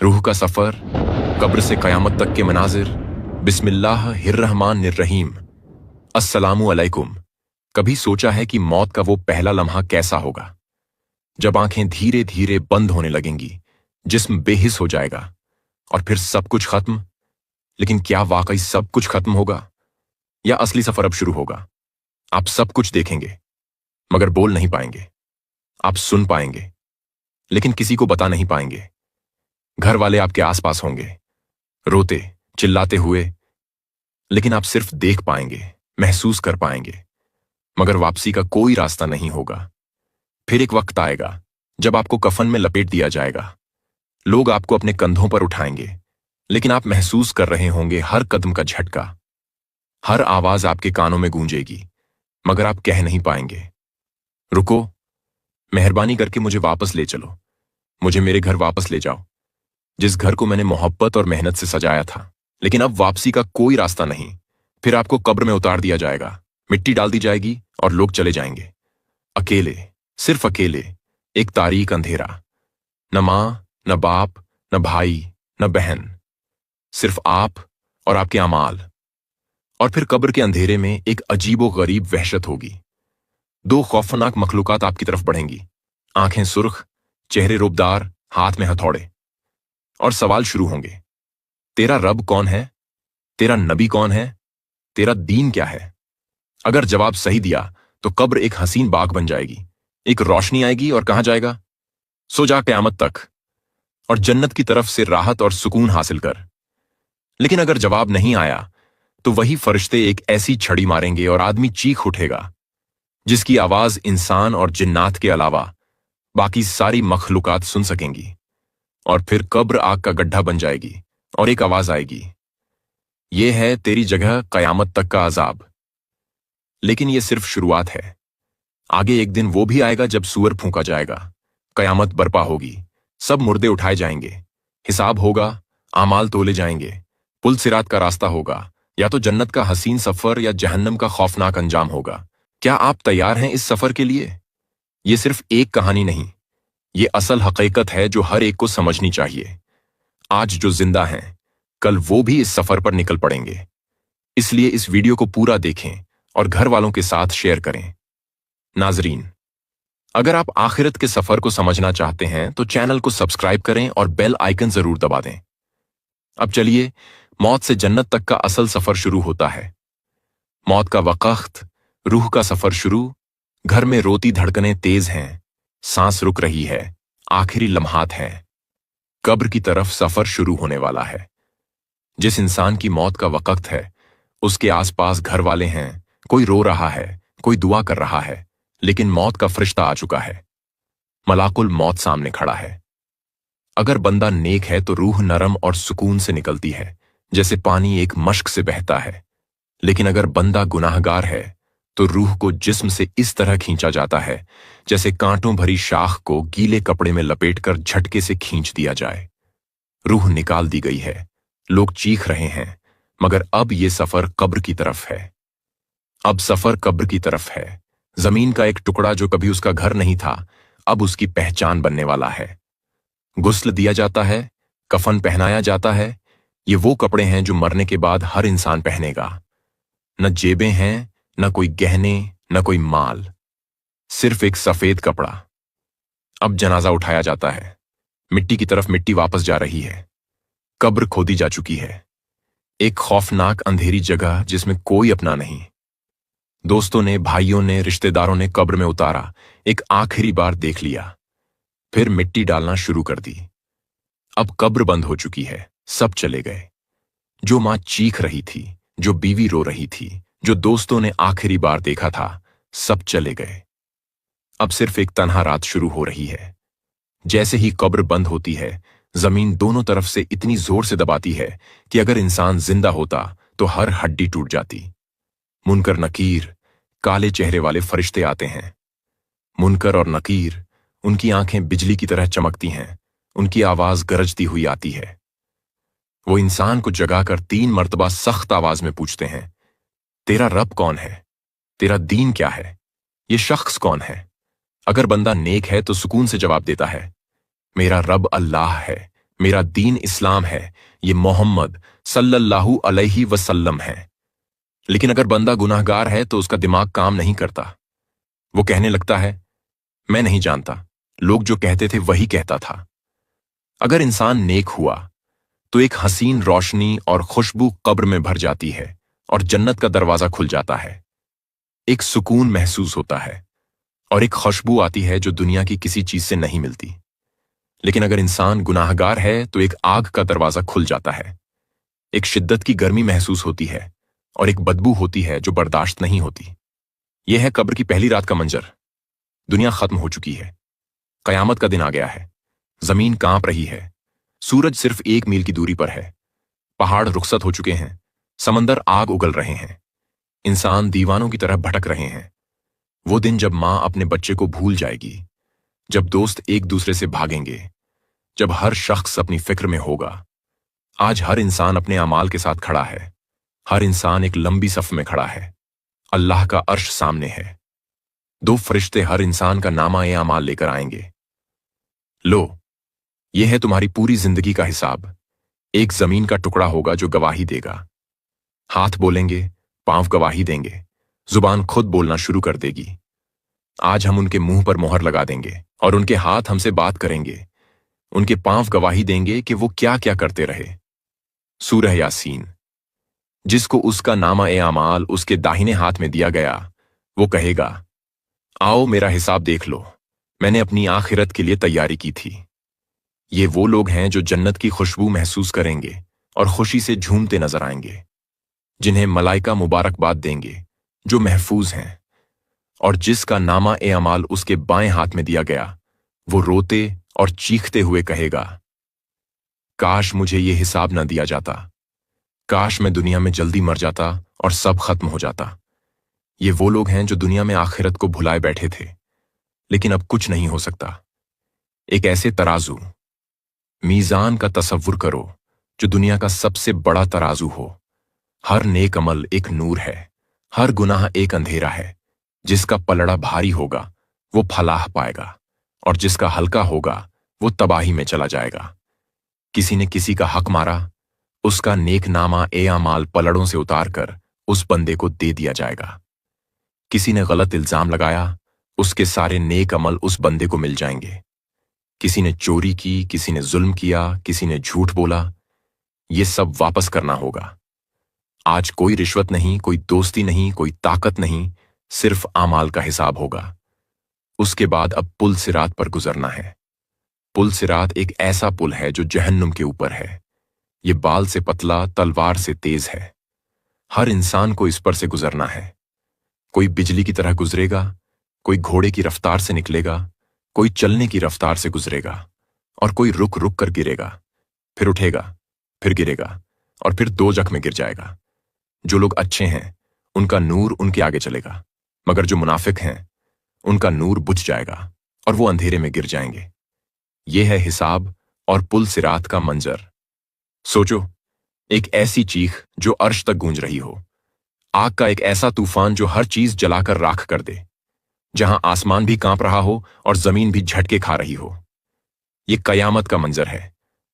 रूह का सफर, कब्र से कयामत तक के मनाजिर। बिस्मिल्लाहिर्रहमानिर्रहीम। अस्सलामु अलैकुम। कभी सोचा है कि मौत का वो पहला लम्हा कैसा होगा, जब आंखें धीरे धीरे बंद होने लगेंगी, जिस्म बेहिस हो जाएगा और फिर सब कुछ खत्म। लेकिन क्या वाकई सब कुछ खत्म होगा, या असली सफर अब शुरू होगा? आप सब कुछ देखेंगे मगर बोल नहीं पाएंगे। आप सुन पाएंगे लेकिन किसी को बता नहीं पाएंगे। घर वाले आपके आसपास होंगे, रोते चिल्लाते हुए, लेकिन आप सिर्फ देख पाएंगे, महसूस कर पाएंगे, मगर वापसी का कोई रास्ता नहीं होगा। फिर एक वक्त आएगा जब आपको कफन में लपेट दिया जाएगा। लोग आपको अपने कंधों पर उठाएंगे, लेकिन आप महसूस कर रहे होंगे हर कदम का झटका। हर आवाज आपके कानों में गूंजेगी, मगर आप कह नहीं पाएंगे, रुको, मेहरबानी करके मुझे वापस ले चलो, मुझे मेरे घर वापस ले जाओ, जिस घर को मैंने मोहब्बत और मेहनत से सजाया था। लेकिन अब वापसी का कोई रास्ता नहीं। फिर आपको कब्र में उतार दिया जाएगा, मिट्टी डाल दी जाएगी और लोग चले जाएंगे। अकेले, सिर्फ अकेले, एक तारीक अंधेरा। न मां, न बाप, न भाई, न बहन, सिर्फ आप और आपके अमाल। और फिर कब्र के अंधेरे में एक अजीबो गरीब वहशत होगी। दो खौफनाक मखलूकात आपकी तरफ बढ़ेंगी, आंखें सुर्ख, चेहरे रूबदार, हाथ में हथौड़े। और सवाल शुरू होंगे, तेरा रब कौन है? तेरा नबी कौन है? तेरा दीन क्या है? अगर जवाब सही दिया तो कब्र एक हसीन बाग बन जाएगी, एक रोशनी आएगी और कहा जाएगा, सो जा क़यामत तक और जन्नत की तरफ से राहत और सुकून हासिल कर। लेकिन अगर जवाब नहीं आया तो वही फरिश्ते एक ऐसी छड़ी मारेंगे और आदमी चीख उठेगा, जिसकी आवाज इंसान और जिन्नात के अलावा बाकी सारी मखलूकात सुन सकेंगी। और फिर कब्र आग का गड्ढा बन जाएगी और एक आवाज आएगी, यह है तेरी जगह क़यामत तक का अजाब। लेकिन यह सिर्फ शुरुआत है। आगे एक दिन वो भी आएगा जब सूअर फूंका जाएगा, क़यामत बर्पा होगी, सब मुर्दे उठाए जाएंगे, हिसाब होगा, आमाल तोले जाएंगे, पुल सिरात का रास्ता होगा, या तो जन्नत का हसीन सफर या जहन्नम का खौफनाक अंजाम होगा। क्या आप तैयार हैं इस सफर के लिए? यह सिर्फ एक कहानी नहीं, ये असल हकीकत है जो हर एक को समझनी चाहिए। आज जो जिंदा हैं, कल वो भी इस सफर पर निकल पड़ेंगे। इसलिए इस वीडियो को पूरा देखें और घर वालों के साथ शेयर करें। नाजरीन, अगर आप आखिरत के सफर को समझना चाहते हैं तो चैनल को सब्सक्राइब करें और बेल आइकन जरूर दबा दें। अब चलिए, मौत से जन्नत तक का असल सफर शुरू होता है। मौत का वक्त, रूह का सफर शुरू। घर में रोती धड़कनें तेज हैं, सांस रुक रही है, आखिरी लम्हात हैं। कब्र की तरफ सफर शुरू होने वाला है। जिस इंसान की मौत का वक्त है, उसके आसपास घर वाले हैं, कोई रो रहा है, कोई दुआ कर रहा है, लेकिन मौत का फरिश्ता आ चुका है। मलाकुल मौत सामने खड़ा है। अगर बंदा नेक है तो रूह नरम और सुकून से निकलती है, जैसे पानी एक मश्क से बहता है। लेकिन अगर बंदा गुनाहगार है तो रूह को जिस्म से इस तरह खींचा जाता है जैसे कांटों भरी शाख को गीले कपड़े में लपेटकर झटके से खींच दिया जाए। रूह निकाल दी गई है, लोग चीख रहे हैं, मगर अब ये सफर कब्र की तरफ है। अब सफर कब्र की तरफ है। जमीन का एक टुकड़ा जो कभी उसका घर नहीं था, अब उसकी पहचान बनने वाला है। गुस्ल दिया जाता है, कफन पहनाया जाता है। ये वो कपड़े हैं जो मरने के बाद हर इंसान पहनेगा। न जेबें हैं, न कोई गहने, न कोई माल, सिर्फ एक सफेद कपड़ा। अब जनाजा उठाया जाता है। मिट्टी की तरफ मिट्टी वापस जा रही है। कब्र खोदी जा चुकी है। एक खौफनाक अंधेरी जगह जिसमें कोई अपना नहीं। दोस्तों ने, भाइयों ने, रिश्तेदारों ने कब्र में उतारा, एक आखिरी बार देख लिया, फिर मिट्टी डालना शुरू कर दी। अब कब्र बंद हो चुकी है, सब चले गए। जो मां चीख रही थी, जो बीवी रो रही थी, जो दोस्तों ने आखिरी बार देखा था, सब चले गए। अब सिर्फ एक तन्हा रात शुरू हो रही है। जैसे ही कब्र बंद होती है, जमीन दोनों तरफ से इतनी जोर से दबाती है कि अगर इंसान जिंदा होता तो हर हड्डी टूट जाती। मुनकर नकीर, काले चेहरे वाले फरिश्ते आते हैं। मुनकर और नकीर, उनकी आंखें बिजली की तरह चमकती हैं, उनकी आवाज गरजती हुई आती है। वो इंसान को जगाकर 3 मर्तबा सख्त आवाज में पूछते हैं, तेरा रब कौन है? तेरा दीन क्या है? ये शख्स कौन है? अगर बंदा नेक है तो सुकून से जवाब देता है, मेरा रब अल्लाह है, मेरा दीन इस्लाम है, ये मोहम्मद सल्लल्लाहु अलैहि वसल्लम है। लेकिन अगर बंदा गुनाहगार है तो उसका दिमाग काम नहीं करता। वो कहने लगता है, मैं नहीं जानता, लोग जो कहते थे वही कहता था। अगर इंसान नेक हुआ तो एक हसीन रोशनी और खुशबू कब्र में भर जाती है और जन्नत का दरवाजा खुल जाता है। एक सुकून महसूस होता है और एक खुशबू आती है जो दुनिया की किसी चीज से नहीं मिलती। लेकिन अगर इंसान गुनाहगार है तो एक आग का दरवाजा खुल जाता है। एक शिद्दत की गर्मी महसूस होती है और एक बदबू होती है जो बर्दाश्त नहीं होती। यह है कब्र की पहली रात का मंजर। दुनिया खत्म हो चुकी है, कयामत का दिन आ गया है। जमीन कांप रही है, सूरज सिर्फ 1 मील की दूरी पर है, पहाड़ रुखसत हो चुके हैं, समंदर आग उगल रहे हैं, इंसान दीवानों की तरह भटक रहे हैं। वो दिन जब मां अपने बच्चे को भूल जाएगी, जब दोस्त एक दूसरे से भागेंगे, जब हर शख्स अपनी फिक्र में होगा। आज हर इंसान अपने अमाल के साथ खड़ा है, हर इंसान एक लंबी सफ में खड़ा है। अल्लाह का अर्श सामने है। 2 फरिश्ते हर इंसान का नामा ए अमाल लेकर आएंगे। लो, यह है तुम्हारी पूरी जिंदगी का हिसाब। एक जमीन का टुकड़ा होगा जो गवाही देगा। हाथ बोलेंगे, पांव गवाही देंगे, जुबान खुद बोलना शुरू कर देगी। आज हम उनके मुंह पर मोहर लगा देंगे और उनके हाथ हमसे बात करेंगे। उनके पांव गवाही देंगे कि वो क्या क्या करते रहे। सूरह यासीन। जिसको उसका नामा ए अमाल उसके दाहिने हाथ में दिया गया, वो कहेगा, आओ मेरा हिसाब देख लो, मैंने अपनी आखिरत के लिए तैयारी की थी। ये वो लोग हैं जो जन्नत की खुशबू महसूस करेंगे और खुशी से झूमते नजर आएंगे, जिन्हें मलाइका मुबारकबाद देंगे, जो महफूज हैं। और जिसका नामा ए अमाल उसके बाएं हाथ में दिया गया, वो रोते और चीखते हुए कहेगा, काश मुझे ये हिसाब न दिया जाता, काश मैं दुनिया में जल्दी मर जाता और सब खत्म हो जाता। ये वो लोग हैं जो दुनिया में आखिरत को भुलाए बैठे थे, लेकिन अब कुछ नहीं हो सकता। एक ऐसे तराजू, मीजान का तसव्वुर करो जो दुनिया का सबसे बड़ा तराजू हो। हर नेक अमल एक नूर है, हर गुनाह एक अंधेरा है। जिसका पलड़ा भारी होगा वो फलाह पाएगा और जिसका हल्का होगा वो तबाही में चला जाएगा। किसी ने किसी का हक मारा, उसका नेक नामा ए अमाल पलड़ों से उतारकर उस बंदे को दे दिया जाएगा। किसी ने गलत इल्जाम लगाया, उसके सारे नेक अमल उस बंदे को मिल जाएंगे। किसी ने चोरी की, किसी ने जुल्म किया, किसी ने झूठ बोला, ये सब वापस करना होगा। आज कोई रिश्वत नहीं, कोई दोस्ती नहीं, कोई ताकत नहीं, सिर्फ आमाल का हिसाब होगा। उसके बाद अब पुल सिरात पर गुजरना है। पुल सिरात एक ऐसा पुल है जो जहन्नुम के ऊपर है। ये बाल से पतला, तलवार से तेज है। हर इंसान को इस पर से गुजरना है। कोई बिजली की तरह गुजरेगा, कोई घोड़े की रफ्तार से निकलेगा, कोई चलने की रफ्तार से गुजरेगा और कोई रुक रुक कर गिरेगा, फिर उठेगा, फिर गिरेगा और फिर 2 जख में गिर जाएगा। जो लोग अच्छे हैं उनका नूर उनके आगे चलेगा, मगर जो मुनाफिक हैं उनका नूर बुझ जाएगा और वो अंधेरे में गिर जाएंगे। यह है हिसाब और पुल सिरात का मंजर। सोचो, एक ऐसी चीख जो अर्श तक गूंज रही हो, आग का एक ऐसा तूफान जो हर चीज जलाकर राख कर दे, जहां आसमान भी कांप रहा हो और जमीन भी झटके खा रही हो। यह कयामत का मंजर है,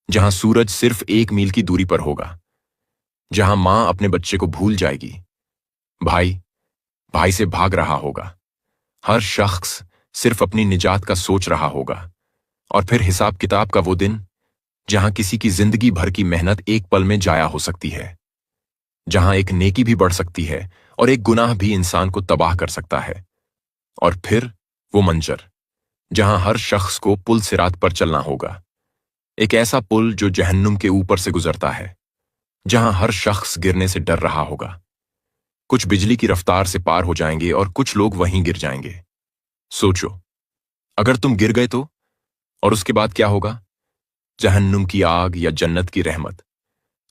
जहां सूरज सिर्फ 1 मील की दूरी पर होगा, जहां मां अपने बच्चे को भूल जाएगी, भाई से भाग रहा होगा, हर शख्स सिर्फ अपनी निजात का सोच रहा होगा। और फिर हिसाब किताब का वो दिन, जहां किसी की जिंदगी भर की मेहनत एक पल में जाया हो सकती है, जहां एक नेकी भी बढ़ सकती है और एक गुनाह भी इंसान को तबाह कर सकता है। और फिर वो मंजर, जहां हर शख्स को पुल सिरात पर चलना होगा, एक ऐसा पुल जो जहन्नुम के ऊपर से गुजरता है, जहां हर शख्स गिरने से डर रहा होगा। कुछ बिजली की रफ्तार से पार हो जाएंगे और कुछ लोग वहीं गिर जाएंगे। सोचो, अगर तुम गिर गए तो? और उसके बाद क्या होगा? जहन्नुम की आग या जन्नत की रहमत?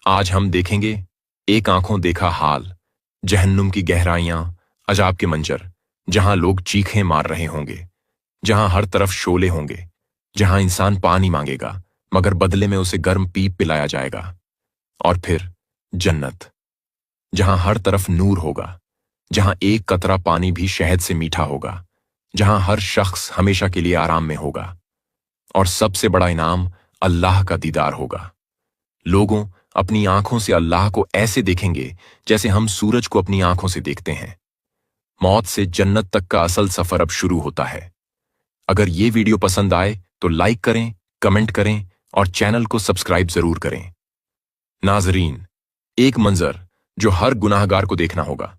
आज हम देखेंगे एक आंखों देखा हाल, जहन्नुम की गहराइयां, अजाब के मंजर, जहां लोग चीखें मार रहे होंगे, जहां हर तरफ शोले होंगे, जहां इंसान पानी मांगेगा मगर बदले में उसे गर्म पीप पिलाया जाएगा। और फिर जन्नत, जहां हर तरफ नूर होगा, जहां एक कतरा पानी भी शहद से मीठा होगा, जहां हर शख्स हमेशा के लिए आराम में होगा। और सबसे बड़ा इनाम अल्लाह का दीदार होगा। लोगों अपनी आंखों से अल्लाह को ऐसे देखेंगे जैसे हम सूरज को अपनी आंखों से देखते हैं। मौत से जन्नत तक का असल सफर अब शुरू होता है। अगर ये वीडियो पसंद आए तो लाइक करें, कमेंट करें और चैनल को सब्सक्राइब जरूर करें। नाजरीन, एक मंजर जो हर गुनाहगार को देखना होगा।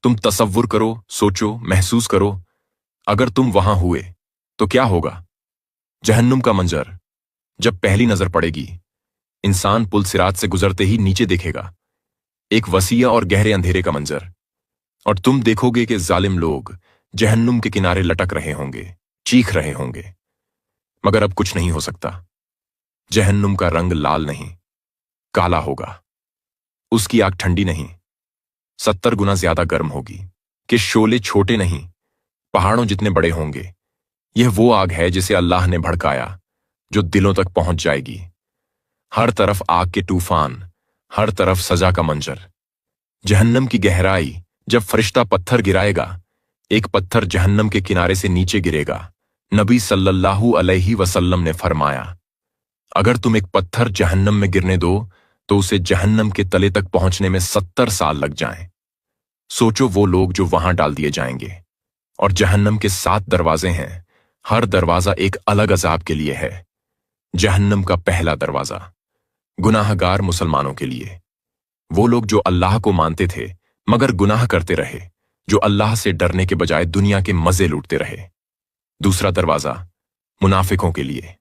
तुम तसव्वुर करो, सोचो, महसूस करो, अगर तुम वहां हुए तो क्या होगा। जहन्नुम का मंजर जब पहली नजर पड़ेगी, इंसान पुल सिरात से गुजरते ही नीचे देखेगा, एक वसीया और गहरे अंधेरे का मंजर, और तुम देखोगे कि जालिम लोग जहन्नुम के किनारे लटक रहे होंगे, चीख रहे होंगे। मगर अब कुछ नहीं हो सकता। जहन्नुम का रंग लाल नहीं, काला होगा। उसकी आग ठंडी नहीं, 70 गुना ज्यादा गर्म होगी। कि शोले छोटे नहीं, पहाड़ों जितने बड़े होंगे। यह वो आग है जिसे अल्लाह ने भड़काया, जो दिलों तक पहुंच जाएगी। हर तरफ आग के तूफान, हर तरफ सजा का मंजर। जहन्नम की गहराई जब फरिश्ता पत्थर गिराएगा, एक पत्थर जहन्नम के किनारे से नीचे गिरेगा। नबी सल्लल्लाहु अलैहि वसल्लम ने फरमाया, अगर तुम एक पत्थर जहन्नम में गिरने दो तो उसे जहन्नम के तले तक पहुंचने में 70 साल लग जाएं। सोचो वो लोग जो वहां डाल दिए जाएंगे। और जहन्नम के 7 दरवाजे हैं, हर दरवाजा एक अलग अजाब के लिए है। जहन्नम का पहला दरवाजा गुनाहगार मुसलमानों के लिए, वो लोग जो अल्लाह को मानते थे मगर गुनाह करते रहे, जो अल्लाह से डरने के बजाय दुनिया के मजे लूटते रहे। दूसरा दरवाजा मुनाफिकों के लिए,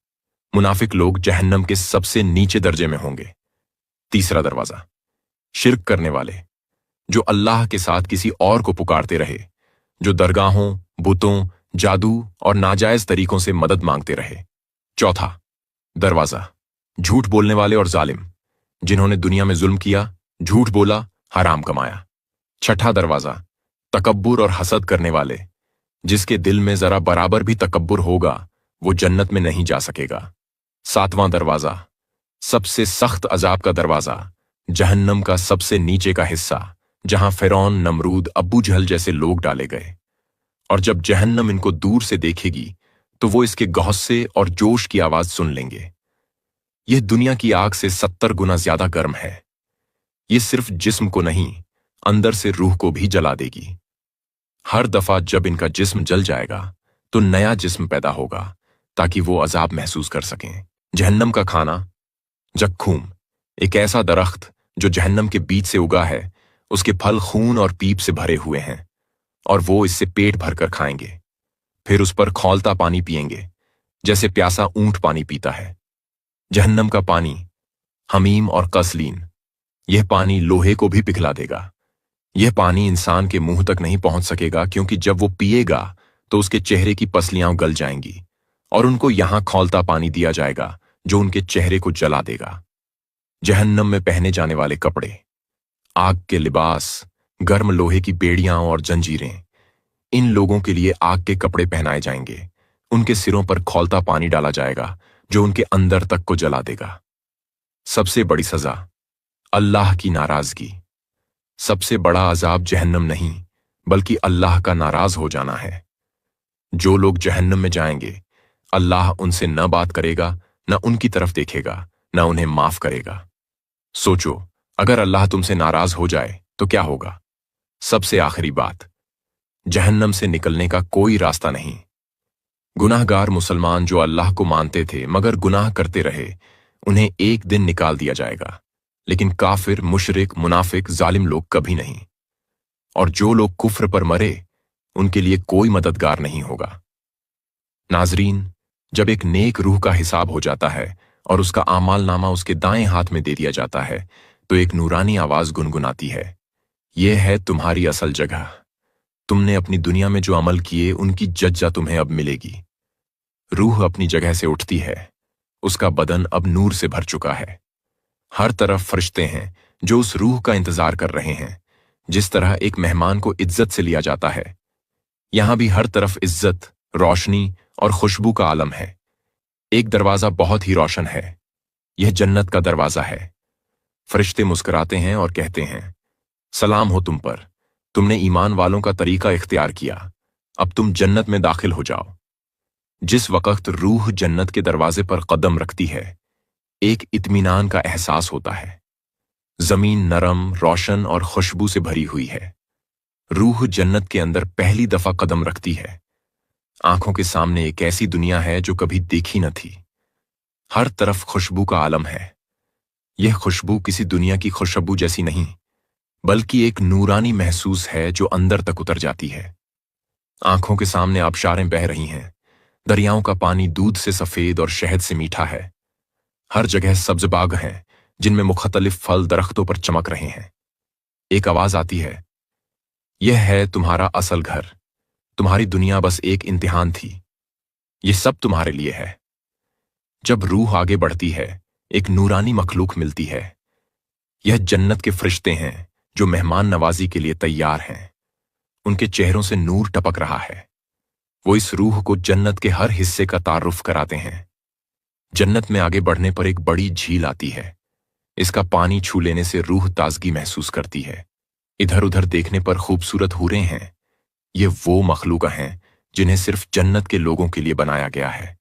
मुनाफिक लोग जहन्नम के सबसे नीचे दर्जे में होंगे। तीसरा दरवाजा शिर्क करने वाले, जो अल्लाह के साथ किसी और को पुकारते रहे, जो दरगाहों, बुतों, जादू और नाजायज तरीकों से मदद मांगते रहे। चौथा दरवाजा झूठ बोलने वाले और जालिम, जिन्होंने दुनिया में जुल्म किया, झूठ बोला, हराम कमाया। छठा दरवाजा तकब्बुर और हसद करने वाले, जिसके दिल में जरा बराबर भी तकब्बुर होगा वो जन्नत में नहीं जा सकेगा। सातवां दरवाजा सबसे सख्त अजाब का दरवाजा, जहन्नम का सबसे नीचे का हिस्सा, जहां फिरौन, नमरूद, अब्बू जहल जैसे लोग डाले गए। और जब जहन्नम इनको दूर से देखेगी तो वो इसके गौस्से और जोश की आवाज सुन लेंगे। यह दुनिया की आग से 70 गुना ज्यादा गर्म है। यह सिर्फ जिस्म को नहीं, अंदर से रूह को भी जला देगी। हर दफा जब इनका जिस्म जल जाएगा तो नया जिस्म पैदा होगा ताकि वो अजाब महसूस कर सकें। जहन्नम का खाना जक्खूम, एक ऐसा दरख्त जो जहन्नम के बीच से उगा है। उसके फल खून और पीप से भरे हुए हैं और वो इससे पेट भरकर खाएंगे। फिर उस पर खौलता पानी पिएंगे जैसे प्यासा ऊंट पानी पीता है। जहन्नम का पानी हमीम और कसलीन, यह पानी लोहे को भी पिघला देगा। यह पानी इंसान के मुंह तक नहीं पहुंच सकेगा, क्योंकि जब वो पिएगा तो उसके चेहरे की पसलियां गल जाएंगी और उनको यहां खौलता पानी दिया जाएगा जो उनके चेहरे को जला देगा। जहन्नम में पहने जाने वाले कपड़े, आग के लिबास, गर्म लोहे की बेड़ियां और जंजीरें, इन लोगों के लिए आग के कपड़े पहनाए जाएंगे। उनके सिरों पर खौलता पानी डाला जाएगा जो उनके अंदर तक को जला देगा। सबसे बड़ी सजा अल्लाह की नाराजगी। सबसे बड़ा अजाब जहन्नम नहीं बल्कि अल्लाह का नाराज हो जाना है। जो लोग जहन्नम में जाएंगे, अल्लाह उनसे न बात करेगा, न उनकी तरफ देखेगा, न उन्हें माफ करेगा। सोचो, अगर अल्लाह तुमसे नाराज हो जाए तो क्या होगा। सबसे आखिरी बात, जहन्नम से निकलने का कोई रास्ता नहीं। गुनाहगार मुसलमान जो अल्लाह को मानते थे मगर गुनाह करते रहे, उन्हें एक दिन निकाल दिया जाएगा, लेकिन काफिर, मुशरिक, मुनाफिक, जालिम लोग कभी नहीं। और जो लोग कुफ्र पर मरे, उनके लिए कोई मददगार नहीं होगा। नाजरीन, जब एक नेक रूह का हिसाब हो जाता है और उसका आमाल नामा उसके दाएं हाथ में दे दिया जाता है, तो एक नूरानी आवाज गुनगुनाती है, यह है तुम्हारी असल जगह। तुमने अपनी दुनिया में जो अमल किए उनकी जज्जा तुम्हें अब मिलेगी। रूह अपनी जगह से उठती है, उसका बदन अब नूर से भर चुका है। हर तरफ फरिश्ते हैं जो उस रूह का इंतजार कर रहे हैं। जिस तरह एक मेहमान को इज्जत से लिया जाता है, यहां भी हर तरफ इज्जत, रोशनी और खुशबू का आलम है। एक दरवाजा बहुत ही रोशन है, यह जन्नत का दरवाजा है। फरिश्ते मुस्कुराते हैं और कहते हैं, सलाम हो तुम पर, तुमने ईमान वालों का तरीका इख्तियार किया, अब तुम जन्नत में दाखिल हो जाओ। जिस वक्त रूह जन्नत के दरवाजे पर कदम रखती है, ایک اطمینان کا احساس ہوتا ہے۔ زمین نرم، روشن اور خوشبو سے بھری ہوئی ہے۔ روح جنت کے اندر پہلی دفعہ قدم رکھتی ہے۔ آنکھوں کے سامنے ایک ایسی دنیا ہے جو کبھی دیکھی نہ تھی۔ ہر طرف خوشبو کا عالم ہے۔ یہ خوشبو کسی دنیا کی خوشبو جیسی نہیں، بلکہ ایک نورانی محسوس ہے جو اندر تک اتر جاتی ہے۔ آنکھوں کے سامنے آبشاریں بہہ رہی ہیں۔ دریاؤں کا پانی دودھ سے سفید اور شہد سے میٹھا ہے۔ ہر جگہ سبز باغ ہیں جن میں مختلف پھل درختوں پر چمک رہے ہیں۔ ایک آواز آتی ہے، یہ ہے تمہارا اصل گھر، تمہاری دنیا بس ایک امتحان تھی، یہ سب تمہارے لیے ہے۔ جب روح آگے بڑھتی ہے، ایک نورانی مخلوق ملتی ہے۔ یہ جنت کے فرشتے ہیں جو مہمان نوازی کے لیے تیار ہیں۔ ان کے چہروں سے نور ٹپک رہا ہے۔ وہ اس روح کو جنت کے ہر حصے کا تعارف کراتے ہیں۔ جنت میں آگے بڑھنے پر ایک بڑی جھیل آتی ہے۔ اس کا پانی چھو لینے سے روح تازگی محسوس کرتی ہے۔ ادھر ادھر دیکھنے پر خوبصورت حوریں ہیں۔ یہ وہ مخلوق ہیں جنہیں صرف جنت کے لوگوں کے لیے بنایا گیا ہے۔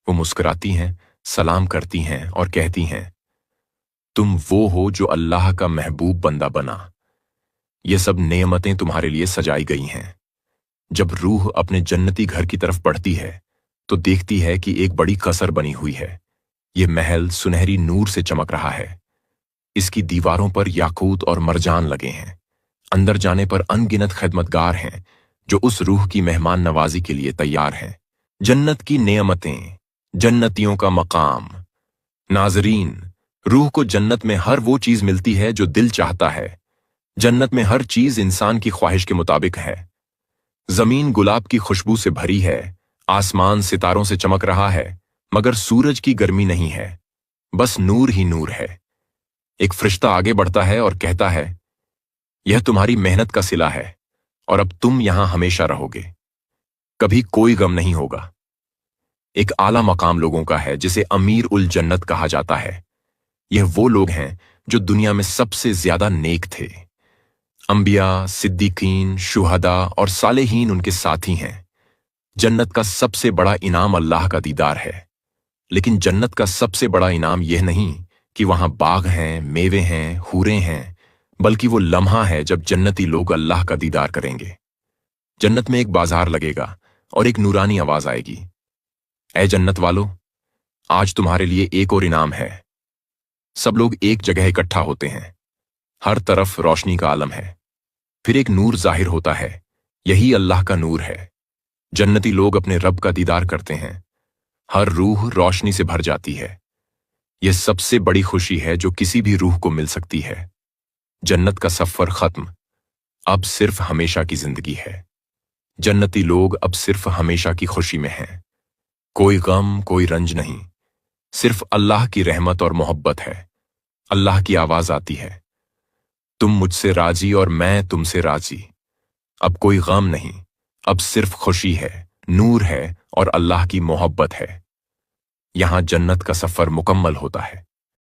وہ مسکراتی ہیں، سلام کرتی ہیں اور کہتی ہیں، تم وہ ہو جو اللہ کا محبوب بندہ بنا۔ یہ سب نعمتیں تمہارے لیے سجائی گئی ہیں۔ جب روح اپنے جنتی گھر کی طرف بڑھتی ہے تو دیکھتی ہے کہ ایک بڑی قصر بنی ہوئی ہے۔ یہ محل سنہری نور سے چمک رہا ہے۔ اس کی دیواروں پر یاقوت اور مرجان لگے ہیں۔ اندر جانے پر ان گنت خدمتگار ہیں جو اس روح کی مہمان نوازی کے لیے تیار ہیں۔ جنت کی نعمتیں، جنتیوں کا مقام۔ ناظرین، روح کو جنت میں ہر وہ چیز ملتی ہے جو دل چاہتا ہے۔ جنت میں ہر چیز انسان کی خواہش کے مطابق ہے۔ زمین گلاب کی خوشبو سے بھری ہے، آسمان ستاروں سے چمک رہا ہے، مگر سورج کی گرمی نہیں ہے، بس نور ہی نور ہے۔ ایک فرشتہ آگے بڑھتا ہے اور کہتا ہے، یہ تمہاری محنت کا صلہ ہے اور اب تم یہاں ہمیشہ رہو گے، کبھی کوئی غم نہیں ہوگا۔ ایک اعلیٰ مقام لوگوں کا ہے جسے امیر الجنت کہا جاتا ہے۔ یہ وہ لوگ ہیں جو دنیا میں سب سے زیادہ نیک تھے۔ انبیاء، صدیقین، شہداء اور صالحین ان کے ساتھی ہیں۔ جنت کا سب سے بڑا انعام اللہ کا دیدار ہے، لیکن جنت کا سب سے بڑا انعام یہ نہیں کہ وہاں باغ ہیں، میوے ہیں، حوریں ہیں، بلکہ وہ لمحہ ہے جب جنتی لوگ اللہ کا دیدار کریں گے۔ جنت میں ایک بازار لگے گا اور ایک نورانی آواز آئے گی، اے جنت والو، آج تمہارے لیے ایک اور انعام ہے۔ سب لوگ ایک جگہ اکٹھا ہوتے ہیں۔ ہر طرف روشنی کا عالم ہے۔ پھر ایک نور ظاہر ہوتا ہے، یہی اللہ کا نور ہے۔ جنتی لوگ اپنے رب کا دیدار کرتے ہیں۔ ہر روح روشنی سے بھر جاتی ہے۔ یہ سب سے بڑی خوشی ہے جو کسی بھی روح کو مل سکتی ہے۔ جنت کا سفر ختم، اب صرف ہمیشہ کی زندگی ہے۔ جنتی لوگ اب صرف ہمیشہ کی خوشی میں ہیں۔ کوئی غم، کوئی رنج نہیں، صرف اللہ کی رحمت اور محبت ہے۔ اللہ کی آواز آتی ہے، تم مجھ سے راضی اور میں تم سے راضی۔ اب کوئی غم نہیں، اب صرف خوشی ہے، نور ہے اور اللہ کی محبت ہے۔ یہاں جنت کا سفر مکمل ہوتا ہے۔